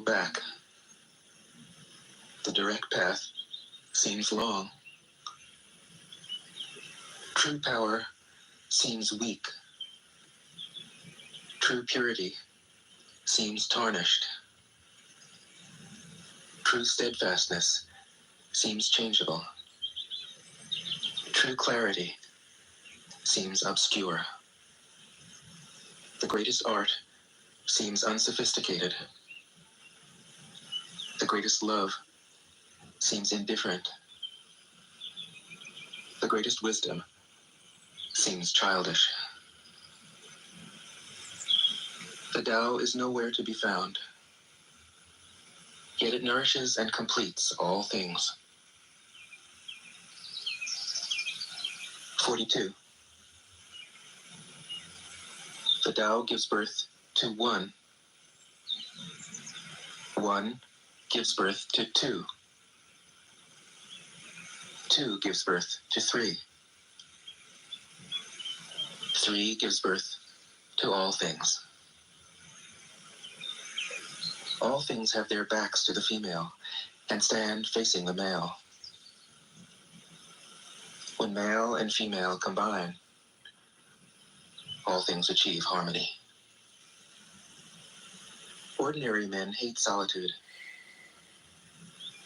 go back. The direct path seems long. True power seems weak. True purity seems tarnished. True steadfastness seems changeable. True clarity seems obscure. The greatest art seems unsophisticated. The greatest love seems indifferent. The greatest wisdom seems childish. The Tao is nowhere to be found, yet it nourishes and completes all things. 42. The Tao gives birth to one. One gives birth to two. Two gives birth to three. Three gives birth to all things. All things have their backs to the female and stand facing the male. When male and female combine, all things achieve harmony. Ordinary men hate solitude,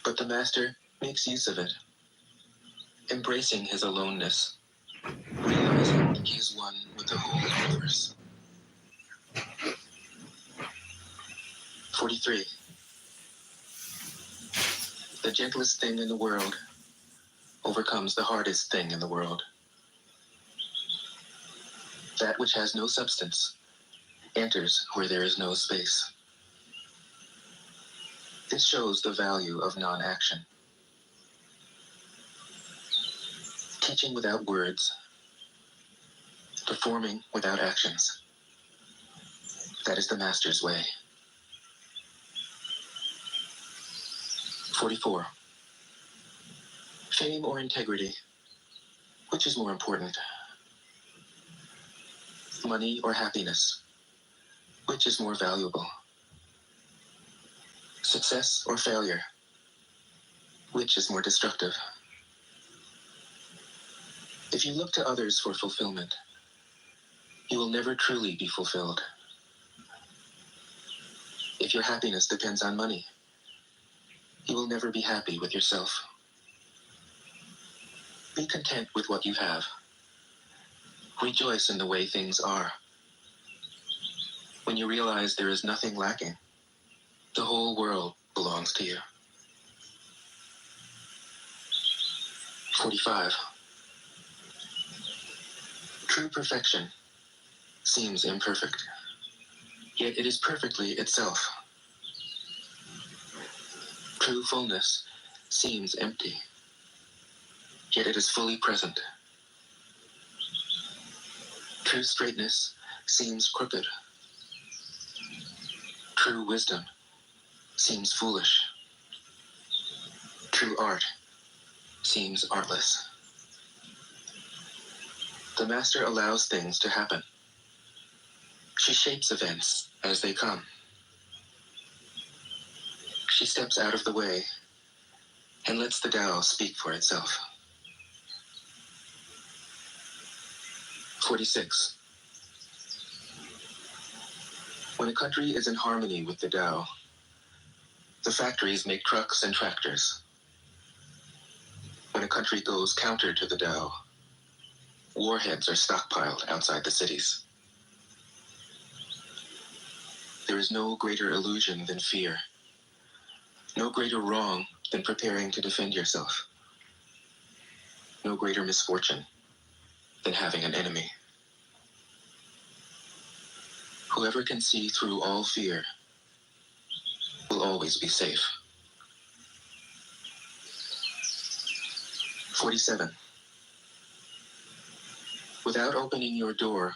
but the Master makes use of it, embracing his aloneness, realizing he is one with the whole universe. 43. The gentlest thing in the world overcomes the hardest thing in the world. That which has no substance enters where there is no space. This shows the value of non-action. Teaching without words, performing without actions. That is the Master's way. 44. Fame or integrity? Which is more important? Money or happiness? Which is more valuable? Success or failure? Which is more destructive? If you look to others for fulfillment, you will never truly be fulfilled. If your happiness depends on money, you will never be happy with yourself. Be content with what you have. Rejoice in the way things are. When you realize there is nothing lacking, the whole world belongs to you. 45. True perfection seems imperfect, yet it is perfectly itself. True fullness seems empty, yet it is fully present. True straightness seems crooked. True wisdom seems foolish. True art seems artless. The Master allows things to happen. She shapes events as they come. She steps out of the way and lets the Tao speak for itself. 46. When a country is in harmony with the Tao, the factories make trucks and tractors. When a country goes counter to the Tao, warheads are stockpiled outside the cities. There is no greater illusion than fear, no greater wrong than preparing to defend yourself, no greater misfortune than having an enemy. Whoever can see through all fear will always be safe. 47. Without opening your door,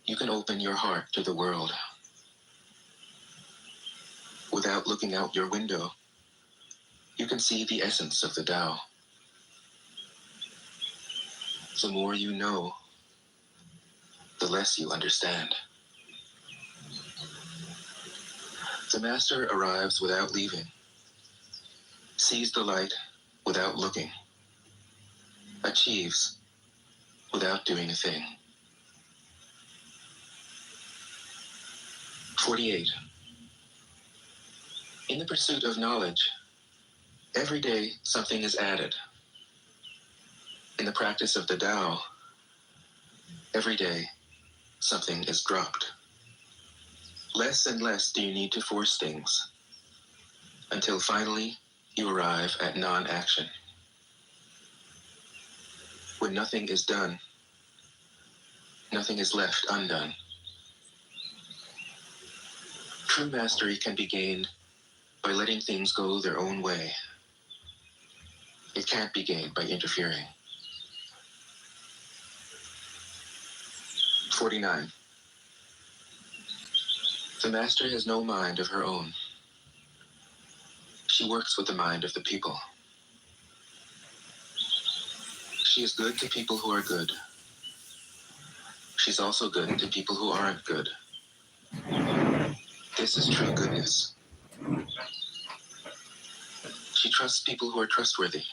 you can open your heart to the world. Without looking out your window, you can see the essence of the Tao. The more you know, the less you understand. The master arrives without leaving, sees the light without looking, achieves without doing a thing. 48. In the pursuit of knowledge, every day something is added. In the practice of the Tao, every day something is dropped. Less and less do you need to force things, until finally you arrive at non-action. When nothing is done, nothing is left undone. True mastery can be gained by letting things go their own way. It can't be gained by interfering. 49. The master has no mind of her own. She works with the mind of the people. She is good to people who are good. She's also good to people who aren't good. This is true goodness. She trusts people who are trustworthy.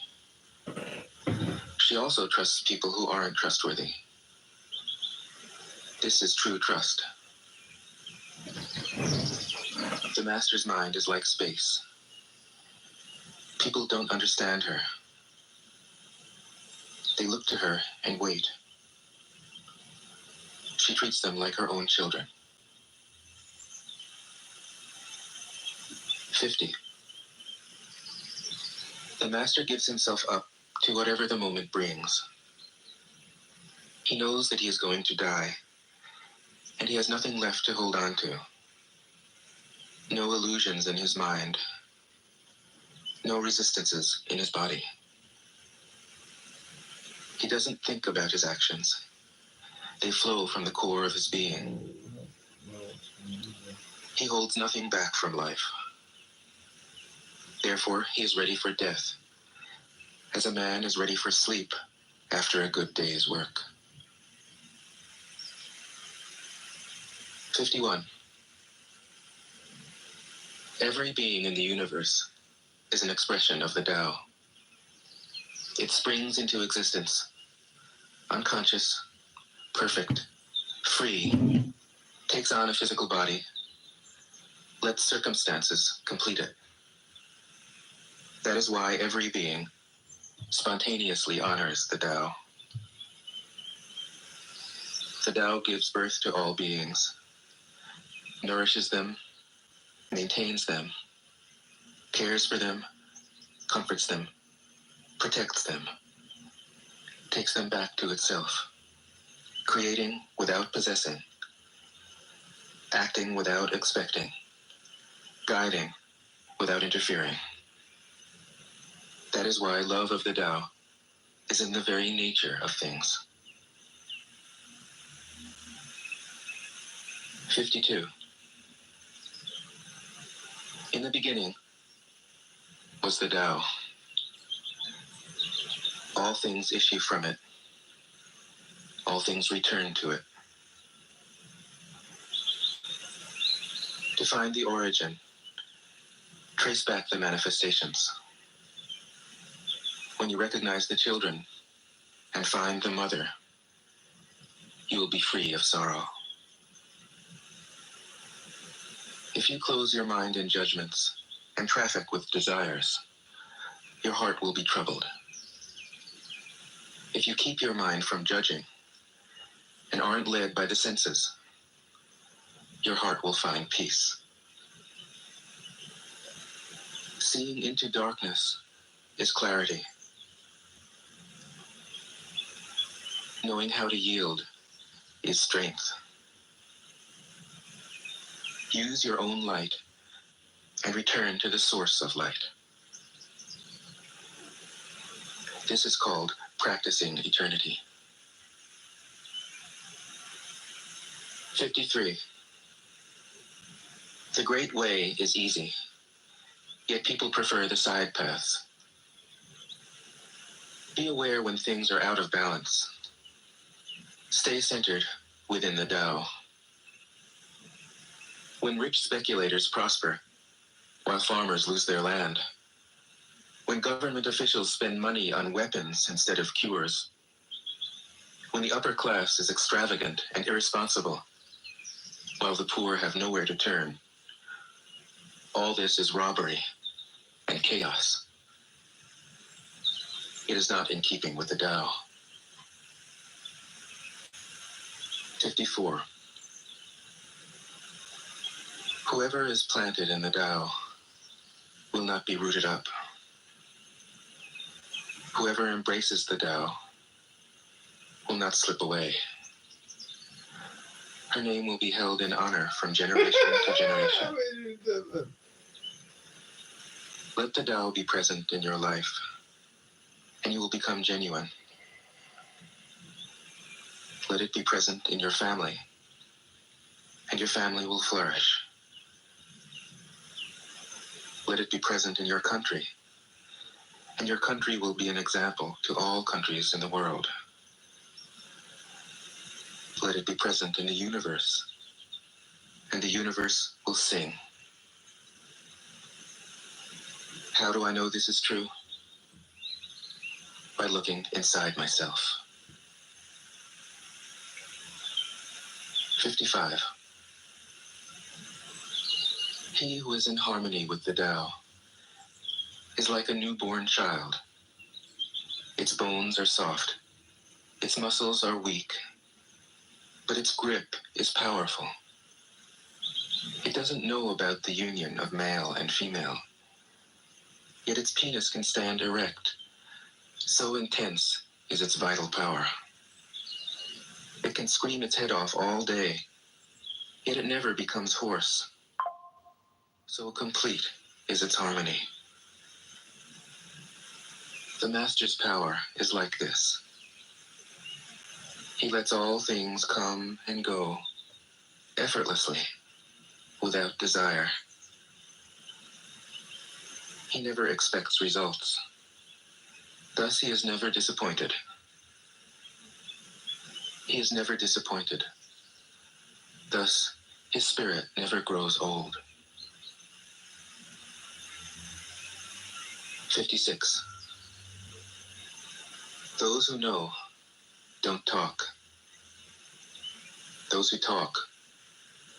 She also trusts people who aren't trustworthy. This is true trust. The master's mind is like space. People don't understand her. They look to her and wait. She treats them like her own children. 50. The master gives himself up to whatever the moment brings. He knows that he is going to die, and he has nothing left to hold on to. No illusions in his mind. No resistances in his body. He doesn't think about his actions. They flow from the core of his being. He holds nothing back from life. Therefore, he is ready for death, as a man is ready for sleep after a good day's work. 51. Every being in the universe is an expression of the Tao. It springs into existence, unconscious, perfect, free, takes on a physical body, lets circumstances complete it. That is why every being spontaneously honors the Tao. The Tao gives birth to all beings, nourishes them, maintains them, cares for them, comforts them, protects them, takes them back to itself, creating without possessing, acting without expecting, guiding without interfering. That is why love of the Tao is in the very nature of things. 52. In the beginning was the Tao. All things issue from it. All things return to it. To find the origin, trace back the manifestations. When you recognize the children and find the mother, you will be free of sorrow. If you close your mind in judgments and traffic with desires, your heart will be troubled. If you keep your mind from judging and aren't led by the senses, your heart will find peace. Seeing into darkness is clarity. Knowing how to yield is strength. Use your own light and return to the source of light. This is called practicing eternity. 53. The great way is easy, yet people prefer the side paths. Be aware when things are out of balance. Stay centered within the Tao. When rich speculators prosper, while farmers lose their land. When government officials spend money on weapons instead of cures. When the upper class is extravagant and irresponsible, while the poor have nowhere to turn. All this is robbery and chaos. It is not in keeping with the Tao. 54. Whoever is planted in the Tao will not be rooted up. Whoever embraces the Tao will not slip away. Her name will be held in honor from generation to generation. Let the Tao be present in your life, and you will become genuine. Let it be present in your family, and your family will flourish. Let it be present in your country, and your country will be an example to all countries in the world. Let it be present in the universe, and the universe will sing. How do I know this is true? By looking inside myself. 55. He who is in harmony with the Tao is like a newborn child. Its bones are soft, its muscles are weak, but its grip is powerful. It doesn't know about the union of male and female, yet its penis can stand erect. So intense is its vital power. It can scream its head off all day, yet it never becomes hoarse. So complete is its harmony. The Master's power is like this. He lets all things come and go, effortlessly, without desire. He never expects results. Thus he is never disappointed. He is never disappointed. Thus, his spirit never grows old. 56. Those who know don't talk. Those who talk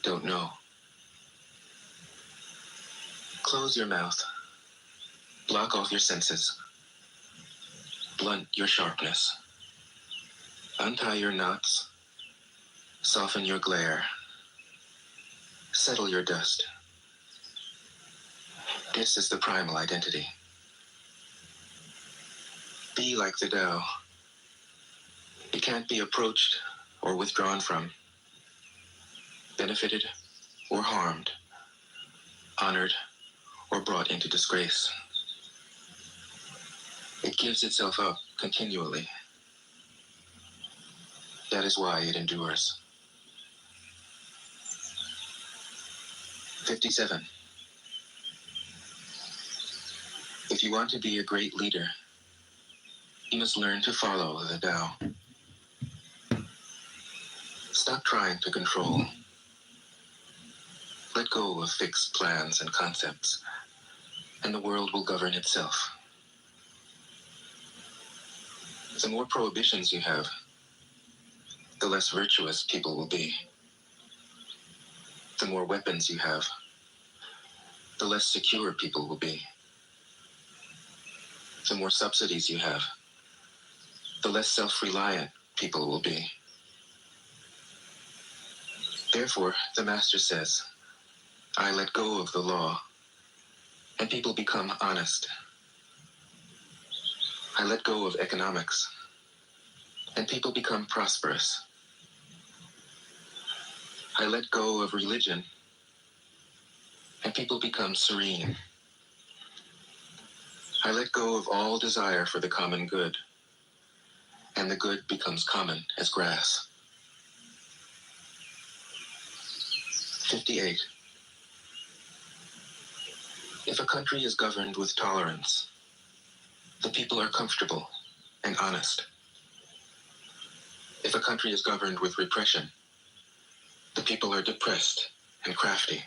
don't know. Close your mouth. Block off your senses. Blunt your sharpness. Untie your knots. Soften your glare. Settle your dust. This is the primal identity. Be like the Tao. It can't be approached or withdrawn from, benefited or harmed, honored or brought into disgrace. It gives itself up continually. That is why it endures. 57. If you want to be a great leader, you must learn to follow the Tao. Stop trying to control. Let go of fixed plans and concepts, and the world will govern itself. The more prohibitions you have, the less virtuous people will be. The more weapons you have, the less secure people will be. The more subsidies you have, the less self-reliant people will be. Therefore, the Master says, I let go of the law, and people become honest. I let go of economics, and people become prosperous. I let go of religion, and people become serene. I let go of all desire for the common good, and the good becomes common as grass. 58. If a country is governed with tolerance, the people are comfortable and honest. If a country is governed with repression, the people are depressed and crafty.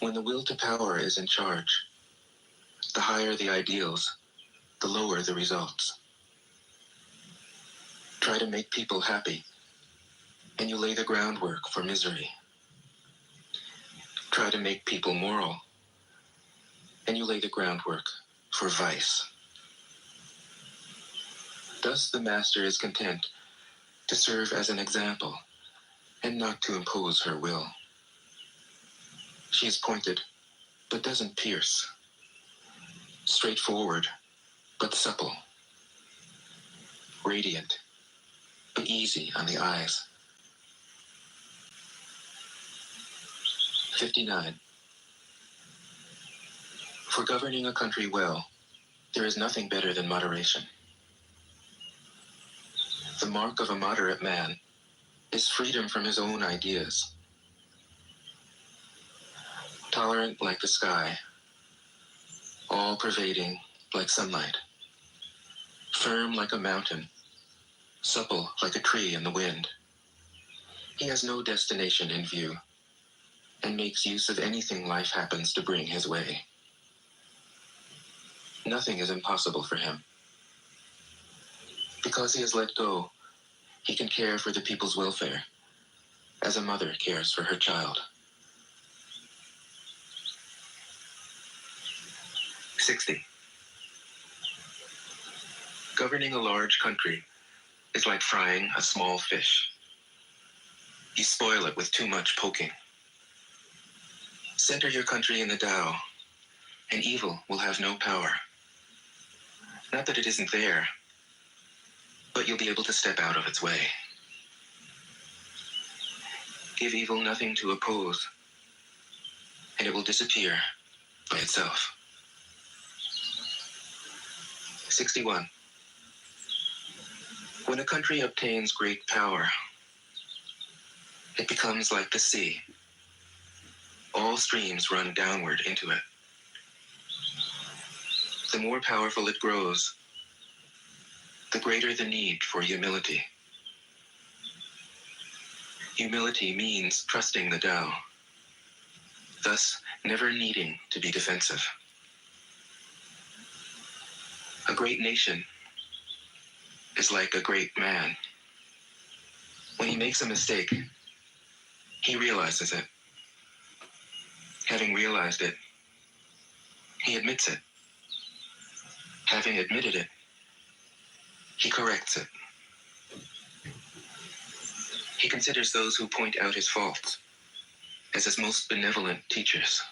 When the will to power is in charge, the higher the ideals, the lower the results. Try to make people happy, and you lay the groundwork for misery. Try to make people moral, and you lay the groundwork for vice. Thus the master is content to serve as an example and not to impose her will. She is pointed, but doesn't pierce. Straightforward, but supple. Radiant, but easy on the eyes. 59. For governing a country well, there is nothing better than moderation. The mark of a moderate man is freedom from his own ideas. Tolerant like the sky, all-pervading like sunlight, firm like a mountain, supple like a tree in the wind. He has no destination in view, and makes use of anything life happens to bring his way. Nothing is impossible for him. Because he has let go, he can care for the people's welfare, as a mother cares for her child. 60. Governing a large country is like frying a small fish. You spoil it with too much poking. Center your country in the Tao, and evil will have no power. Not that it isn't there, but you'll be able to step out of its way. Give evil nothing to oppose, and it will disappear by itself. 61. When a country obtains great power, it becomes like the sea. All streams run downward into it. The more powerful it grows, the greater the need for humility. Humility means trusting the Tao, thus never needing to be defensive. A great nation is like a great man. When he makes a mistake, he realizes it. Having realized it, he admits it. Having admitted it, he corrects it. He considers those who point out his faults as his most benevolent teachers.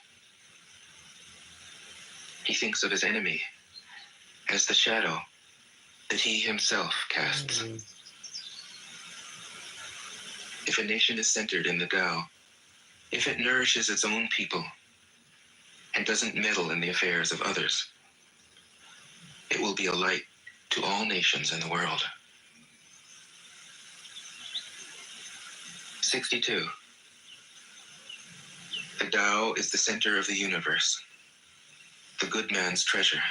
He thinks of his enemy as the shadow that he himself casts. If a nation is centered in the Tao, if it nourishes its own people and doesn't meddle in the affairs of others, it will be a light to all nations in the world. 62. The Tao is the center of the universe, the good man's treasure,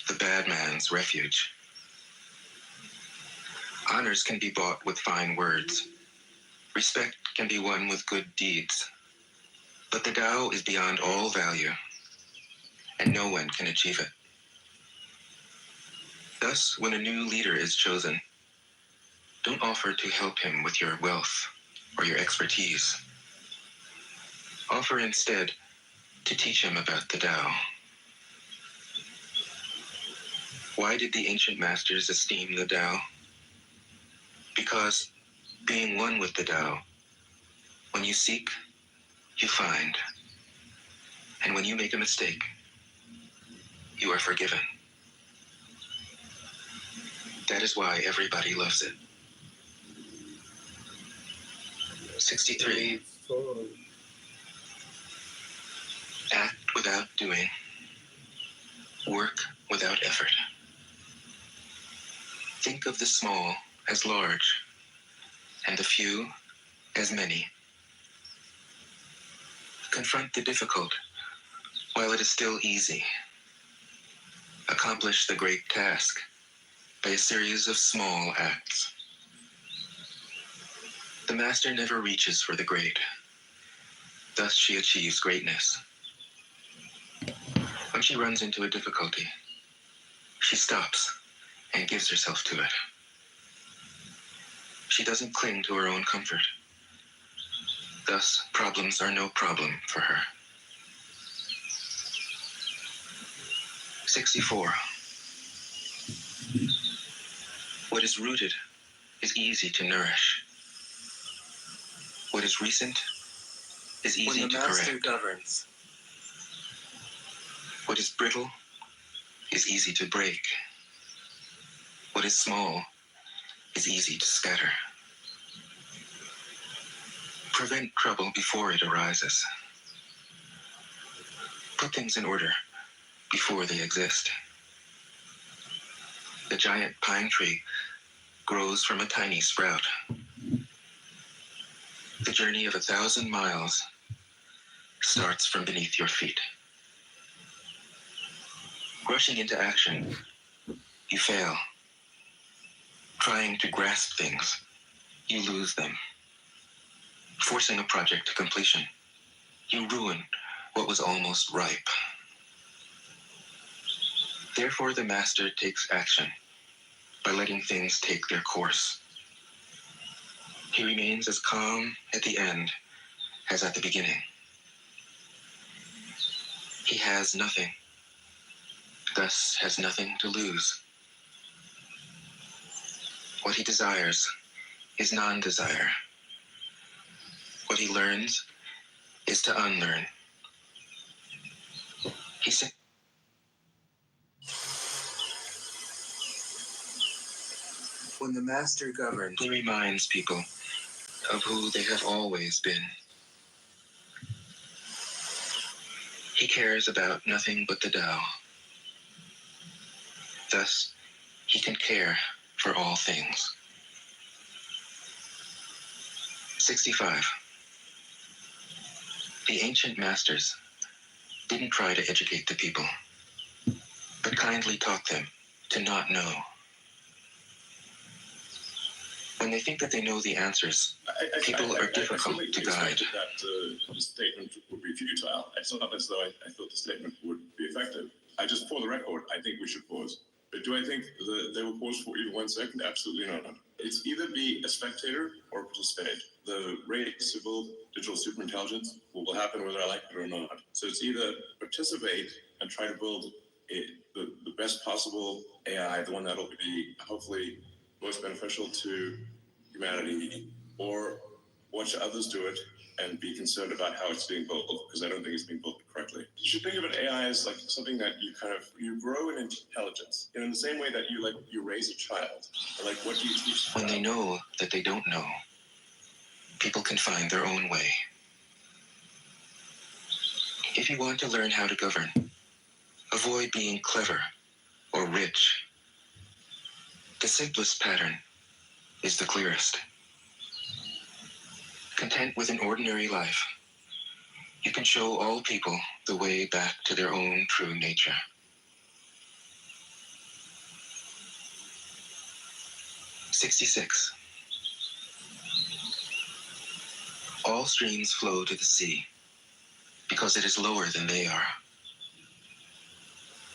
the bad man's refuge. Honors can be bought with fine words. Respect can be won with good deeds. But the Tao is beyond all value, and no one can achieve it. Thus, when a new leader is chosen, don't offer to help him with your wealth or your expertise. Offer instead to teach him about the Tao. Why did the ancient masters esteem the Tao? Because, being one with the Tao, when you seek, you find. And when you make a mistake, you are forgiven. That is why everybody loves it. 63. Act without doing. Work without effort. Think of the small as large, and the few as many. Confront the difficult while it is still easy. Accomplish the great task by a series of small acts. The master never reaches for the great. Thus she achieves greatness. When she runs into a difficulty, she stops and gives herself to it. She doesn't cling to her own comfort. Thus, problems are no problem for her. 64. What is rooted is easy to nourish. What is recent is easy to correct. When the master governs. What is brittle is easy to break. What is small is easy to scatter. Prevent trouble before it arises. Put things in order before they exist. The giant pine tree grows from a tiny sprout. The journey of 1,000 miles starts from beneath your feet. Rushing into action, you fail. Trying to grasp things, you lose them. Forcing a project to completion, you ruin what was almost ripe. Therefore, the master takes action by letting things take their course. He remains as calm at the end as at the beginning. He has nothing, thus has nothing to lose. What he desires is non-desire. What he learns is to unlearn. When the master governs, he reminds people of who they have always been. He cares about nothing but the Tao. Thus, he can care for all things. 65. The ancient masters didn't try to educate the people, but kindly taught them to not know. When they think that they know the answers, people are difficult to guide. That the statement would be futile. It's not as though I thought the statement would be effective. For the record, I think we should pause. But do I think they will pause for even 1 second? Absolutely not. It's either be a spectator or participate. The race of digital superintelligence will happen whether I like it or not. So it's either participate and try to build the best possible AI, the one that'll be hopefully most beneficial to humanity, or watch others do it and be concerned about how it's being built, because I don't think it's being built correctly. You should think of an AI as like something that you grow in intelligence, in the same way that you raise a child. Or like, what do you teach? When they know that they don't know, people can find their own way. If you want to learn how to govern, avoid being clever or rich. The simplest pattern is the clearest. Content with an ordinary life, you can show all people the way back to their own true nature. 66. All streams flow to the sea because it is lower than they are.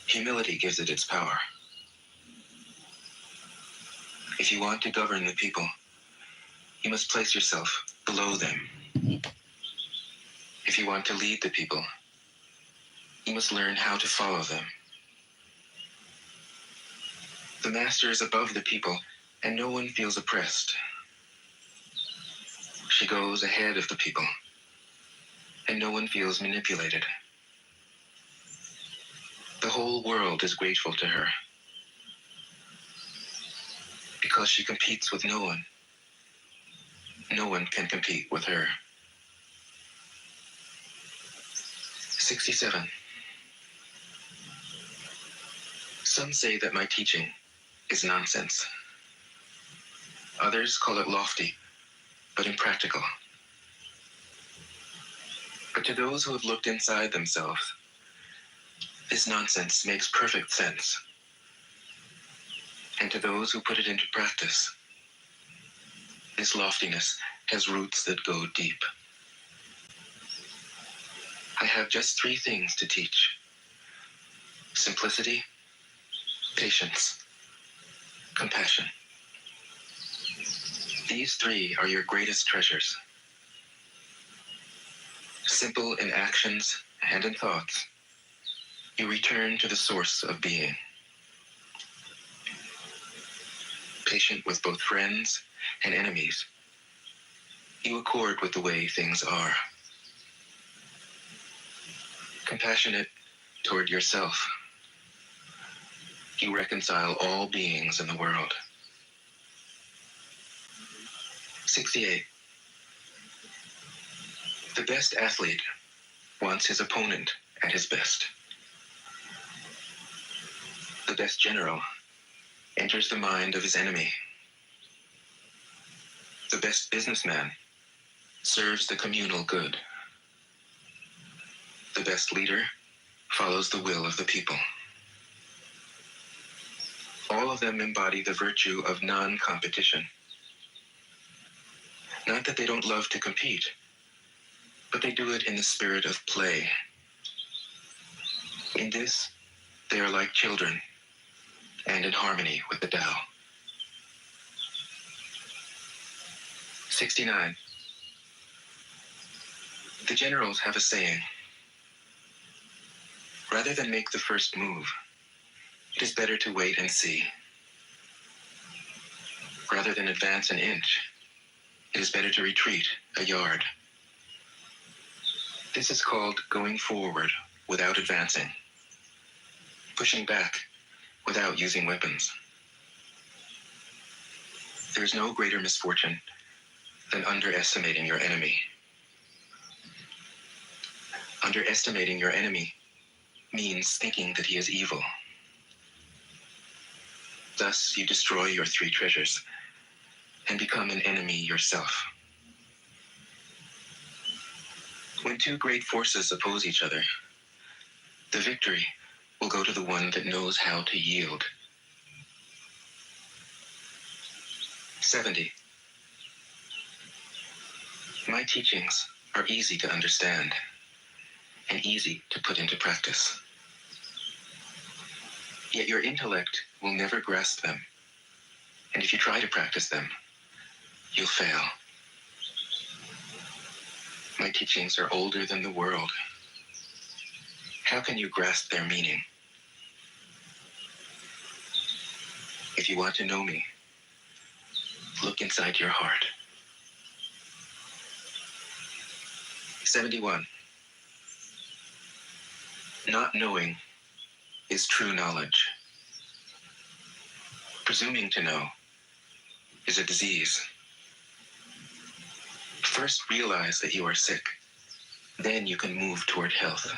Humility gives it its power. If you want to govern the people, you must place yourself below them. If you want to lead the people, you must learn how to follow them. The master is above the people, and no one feels oppressed. She goes ahead of the people, and no one feels manipulated. The whole world is grateful to her, because she competes with no one. No one can compete with her. 67. Some say that my teaching is nonsense. Others call it lofty, but impractical. But to those who have looked inside themselves, this nonsense makes perfect sense. And to those who put it into practice, this loftiness has roots that go deep. I have just 3 things to teach: simplicity, patience, compassion. These 3 are your greatest treasures. Simple in actions and in thoughts, you return to the source of being. Patient with both friends and enemies, you accord with the way things are. Compassionate toward yourself, you reconcile all beings in the world. 68. The best athlete wants his opponent at his best. The best general enters the mind of his enemy. The best businessman serves the communal good. The best leader follows the will of the people. All of them embody the virtue of non-competition. Not that they don't love to compete, but they do it in the spirit of play. In this, they are like children, and in harmony with the Tao. 69. The generals have a saying: rather than make the first move, it is better to wait and see. Rather than advance an inch, it is better to retreat a yard. This is called going forward without advancing, pushing back without using weapons. There is no greater misfortune than underestimating your enemy. Underestimating your enemy means thinking that he is evil. Thus, you destroy your 3 treasures and become an enemy yourself. When 2 great forces oppose each other, the victory will go to the one that knows how to yield. 70. My teachings are easy to understand and easy to put into practice. Yet your intellect will never grasp them, and if you try to practice them, you'll fail. My teachings are older than the world. How can you grasp their meaning? If you want to know me, look inside your heart. 71. Not knowing is true knowledge. Presuming to know is a disease. First realize that you are sick. Then you can move toward health.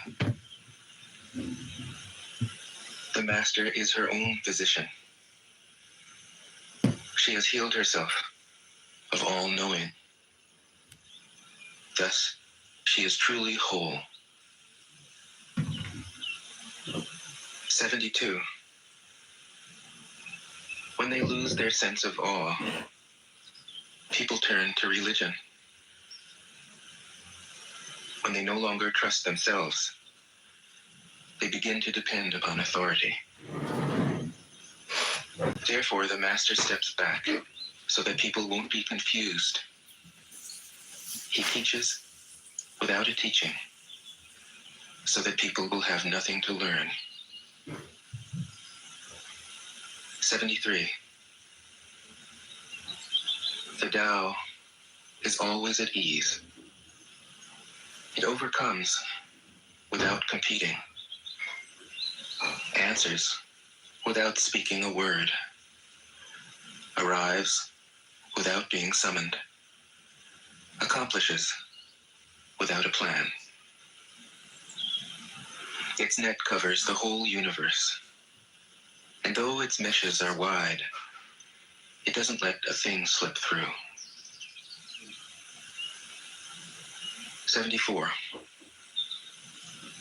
The master is her own physician. She has healed herself of all knowing. Thus, she is truly whole. 72. When they lose their sense of awe, people turn to religion. When they no longer trust themselves, they begin to depend upon authority. Therefore, the master steps back so that people won't be confused. He teaches without a teaching so that people will have nothing to learn. 73. The Tao is always at ease. It overcomes without competing, answers without speaking a word, arrives without being summoned, accomplishes without a plan. Its net covers the whole universe, and though its meshes are wide, it doesn't let a thing slip through. 74.